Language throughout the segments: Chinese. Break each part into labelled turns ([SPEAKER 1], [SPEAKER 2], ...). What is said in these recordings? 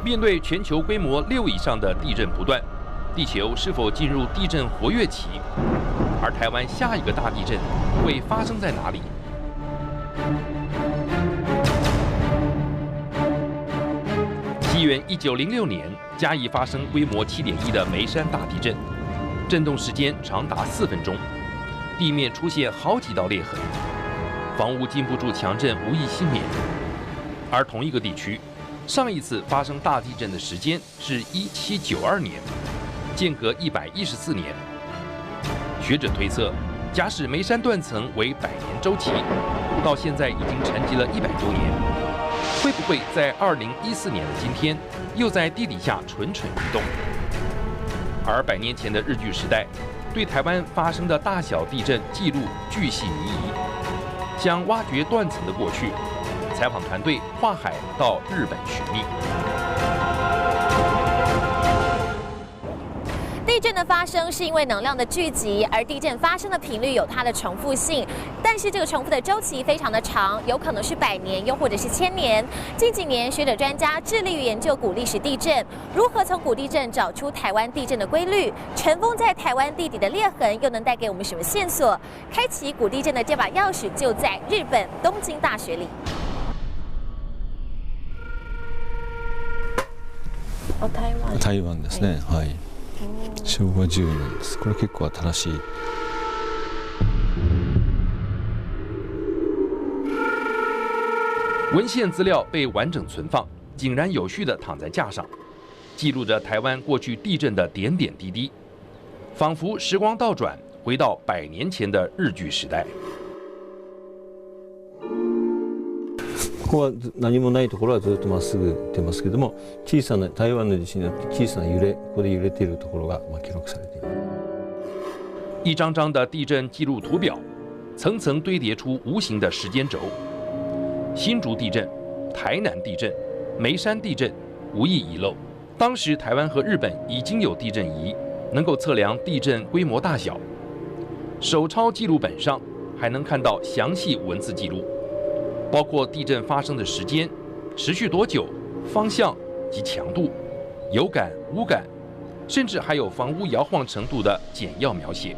[SPEAKER 1] 面对全球规模6以上的地震不断，地球是否进入地震活跃期？而台湾下一个大地震会发生在哪里？西元1906年，嘉义发生规模7.1的梅山大地震，震动时间长达4分钟，地面出现好几道裂痕，房屋经不住强震，无一幸免。而同一个地区，上一次发生大地震的时间是1792年，间隔114年。学者推测，假使梅山断层为100年周期，到现在已经沉积了100多年，会不会在2014年的今天，又在地底下蠢蠢欲动？而100年前的日据时代，对台湾发生的大小地震记录巨细靡遗，想挖掘断层的过去。采访团队跨海到日本寻觅。
[SPEAKER 2] 地震的发生是因为能量的聚集，而地震发生的频率有它的重复性，但是这个重复的周期非常的长，有可能是100年，又或者是1000年。近几年，学者专家致力于研究古历史地震，如何从古地震找出台湾地震的规律，尘封在台湾地底的裂痕又能带给我们什么线索？开启古地震的这把钥匙就在日本东京大学里。
[SPEAKER 3] 台湾ですね。はい。昭和10年です。これ結構新しい。
[SPEAKER 1] 文献资料被完整存放，井然有序地躺在架上，记录着台湾过去地震的点点滴滴，仿佛时光倒转，回到100年前的日据时代。
[SPEAKER 3] ここは何もないところはずっとまっすぐ行ってますけども、小さな台湾の地震によって小さな揺れ、ここで揺れているところが記録されています。
[SPEAKER 1] 一张张的地震记录图表，层层堆叠出无形的时间轴。新竹地震、台南地震、梅山地震无一遗漏。当时台湾和日本已经有地震仪，能够测量地震规模大小。手抄记录本上还能看到详细文字记录。包括地震发生的时间、持续多久、方向及强度、有感无感，甚至还有房屋摇晃程度的简要描写，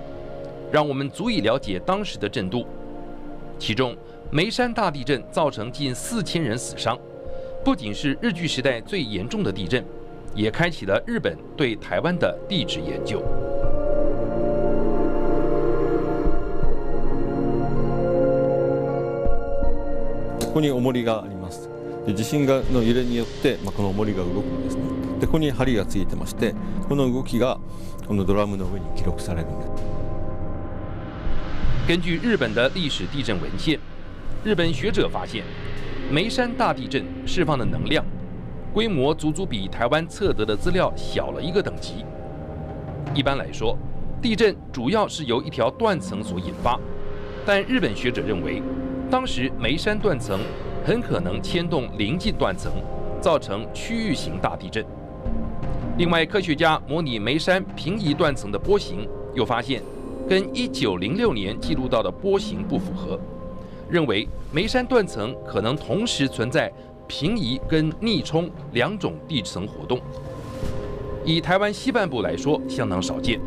[SPEAKER 1] 让我们足以了解当时的震度。其中，梅山大地震造成近4000人死伤，不仅是日据时代最严重的地震，也开启了日本对台湾的地质研究。
[SPEAKER 3] ここに重りがあります。で地震の揺れによって、この重りが動くんですね。でここに針がついてまして、この動きがこのドラムの上に記録されるんです。
[SPEAKER 1] 根据日本的历史地震文献，日本学者发现，梅山大地震释放的能量规模足足比台湾测得的资料小了一个等级。一般来说，地震主要是由一条断层所引发，但日本学者认为，当时梅山断层很可能牵动邻近断层，造成区域型大地震。另外，科学家模拟梅山平移断层的波形，又发现跟1906年记录到的波形不符合，认为梅山断层可能同时存在平移跟逆冲2种地层活动。以台湾西半部来说，相当少见。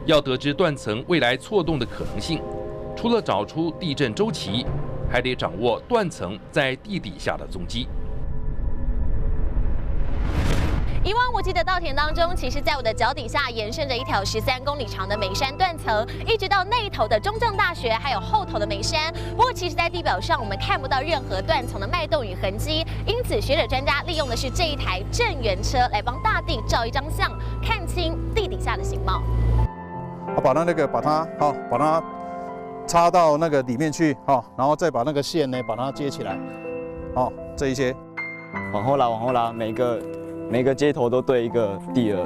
[SPEAKER 1] 要得知断层未来错动的可能性，除了找出地震周期，还得掌握断层在地底下的踪迹。
[SPEAKER 2] 一望无际的稻田当中，其实在我的脚底下延伸着一条13公里长的梅山断层，一直到那一头的中正大学，还有后头的梅山。不过，其实，在地表上我们看不到任何断层的脉动与痕迹，因此学者专家利用的是这一台震源车来帮大地照一张相，看清地底下的形貌。
[SPEAKER 4] 把它插到那个里面去，然后再把那个线呢把它接起来，这一些，
[SPEAKER 5] 往后拉，每个接头都对一个地额。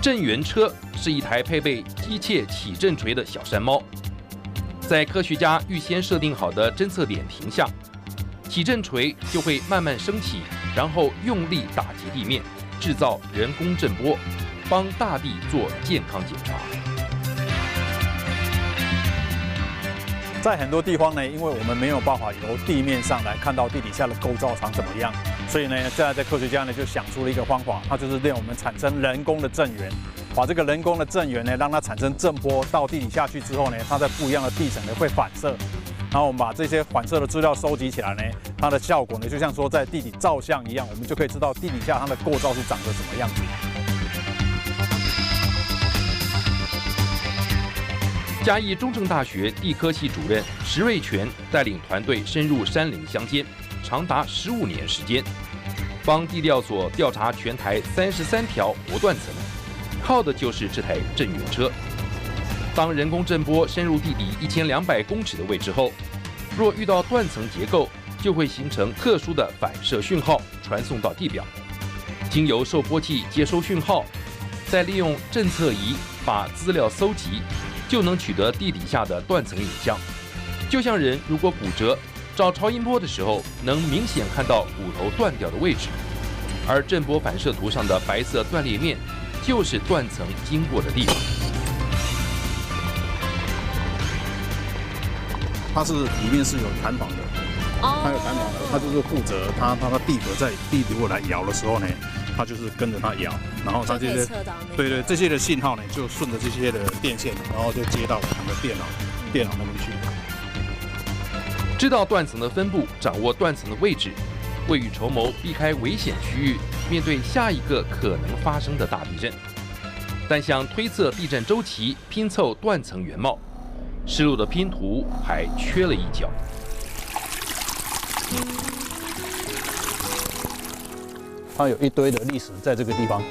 [SPEAKER 1] 震源车是一台配备机械起震锤的小山猫，在科学家预先设定好的侦测点停下，起震锤就会慢慢升起，然后用力打击地面，制造人工震波，帮大地做健康检查。
[SPEAKER 4] 在很多地方呢，因为我们没有办法由地面上来看到地底下的构造长怎么样，所以呢，现在的科学家呢就想出了一个方法，它就是让我们产生人工的震源，把这个人工的震源呢，让它产生震波到地底下去之后呢，它在不一样的地层呢会反射，然后我们把这些反射的资料收集起来呢，它的效果呢就像说在地底照相一样，我们就可以知道地底下它的构造是长得什么样子。
[SPEAKER 1] 嘉义中正大学地科系主任石瑞全带领团队深入山林乡间，长达15年时间，帮地调所调查全台33条活断层，靠的就是这台震源车。当人工震波深入地底1200公尺的位置后，若遇到断层结构，就会形成特殊的反射讯号，传送到地表，经由受波器接收讯号，再利用侦测仪把资料搜集，就能取得地底下的断层影像。就像人如果骨折，照超音波的时候，能明显看到骨头断掉的位置，而震波反射图上的白色断裂面，就是断层经过的地方。
[SPEAKER 4] 它是里面是有弹簧的，它有弹簧的，它就是负责它地壳在地如果来摇的时候呢，它就是跟着它摇，然后它这些对这些的信号呢，就顺着这些的电线，然后就接到我们的电脑那边去。
[SPEAKER 1] 知道断层的分布，掌握断层的位置，未雨绸缪，避开危险区域，面对下一个可能发生的大地震。但想推测地震周期、拼凑断层原貌，失落的拼图还缺了一角。
[SPEAKER 4] 它有一堆的历史在这个地方，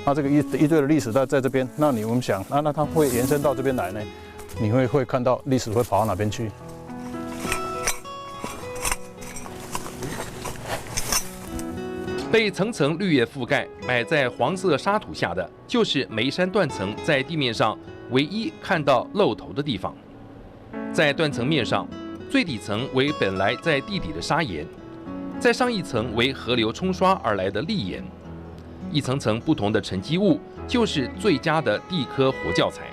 [SPEAKER 4] 它这个一堆的历史在这边。那我们想，那它会延伸到这边来呢？你会看到历史会跑到哪边去？
[SPEAKER 1] 被层层绿叶覆盖、埋在黄色沙土下的，就是梅山断层在地面上唯一看到露头的地方。在断层面上，最底层为本来在地底的砂岩，再上一层为河流冲刷而来的砾岩，一层层不同的沉积物，就是最佳的地科活教材。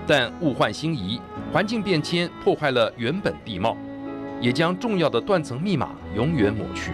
[SPEAKER 1] 但物换星移，环境变迁破坏了原本地貌，也将重要的断层密码永远抹去。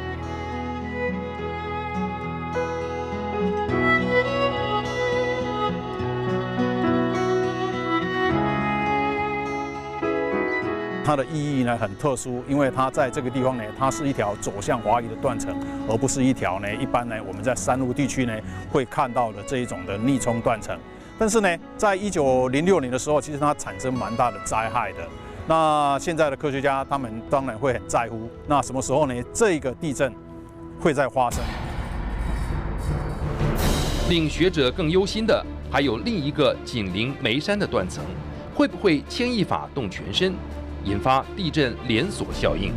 [SPEAKER 4] 它的意义呢很特殊，因为它在这个地方呢，它是一条走向华夷的断层，而不是一条呢一般呢我们在山路地区呢会看到的这一种的逆冲断层。但是呢，在1906年的时候，其实它产生蛮大的灾害的。那现在的科学家他们当然会很在乎，那什么时候呢这个地震会再发生？
[SPEAKER 1] 令学者更忧心的还有另一个紧邻梅山的断层，会不会牵一发动全身？引发地震连锁效应。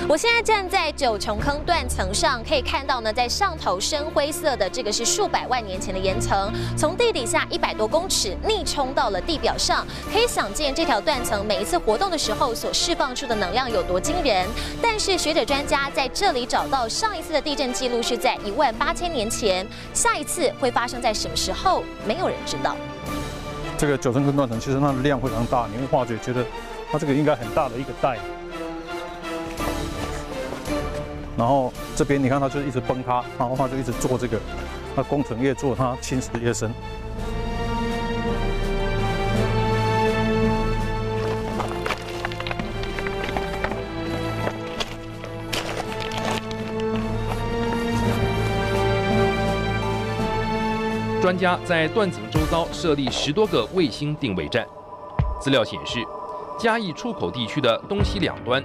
[SPEAKER 2] 我现在站在九重坑断层上，可以看到呢，在上头深灰色的这个是数百万年前的岩层，从地底下100多公尺逆冲到了地表上，可以想见这条断层每一次活动的时候所释放出的能量有多惊人。但是学者专家在这里找到上一次的地震记录是在18000年前，下一次会发生在什么时候，没有人知道。
[SPEAKER 4] 这个九重坑断层其实它的量非常大，你会发觉得它这个应该很大的一个带。然后这边你看它就一直崩塌，然后它就一直做这个，它工程越做它侵蚀越深。
[SPEAKER 1] 专家在断层周遭设立10多个卫星定位站，资料显示，嘉义出口地区的东西两端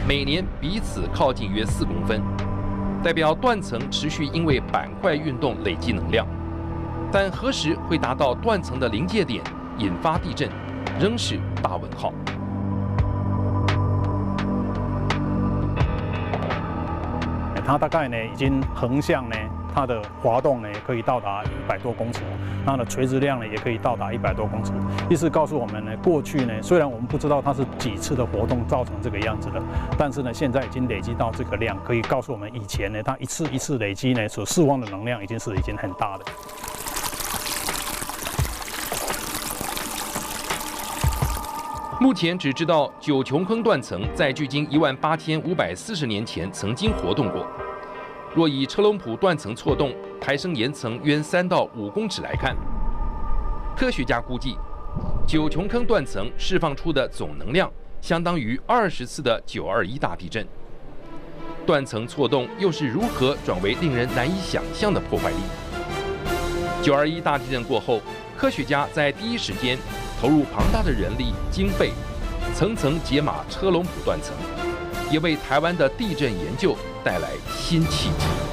[SPEAKER 1] 每年彼此靠近约4公分，代表断层持续因为板块运动累积能量。但何时会达到断层的临界点，引发地震，仍是大问号。
[SPEAKER 4] 它大概呢已经横向呢它的滑动呢可以到达100多公尺，它的垂直量呢也可以到达100多公尺。意思告诉我们呢，过去呢虽然我们不知道它是几次的活动造成这个样子的，但是呢现在已经累积到这个量，可以告诉我们以前呢它一次一次累积呢所释放的能量已经很大的。
[SPEAKER 1] 目前只知道九琼坑断层在距今18540年前曾经活动过。若以车龙埔断层错动、抬升岩层约3到5公尺来看，科学家估计，九琼坑断层释放出的总能量相当于20次的921大地震。断层错动又是如何转为令人难以想象的破坏力？921大地震过后，科学家在第一时间投入庞大的人力经费，层层解码车龙埔断层，也为台湾的地震研究带来新契机。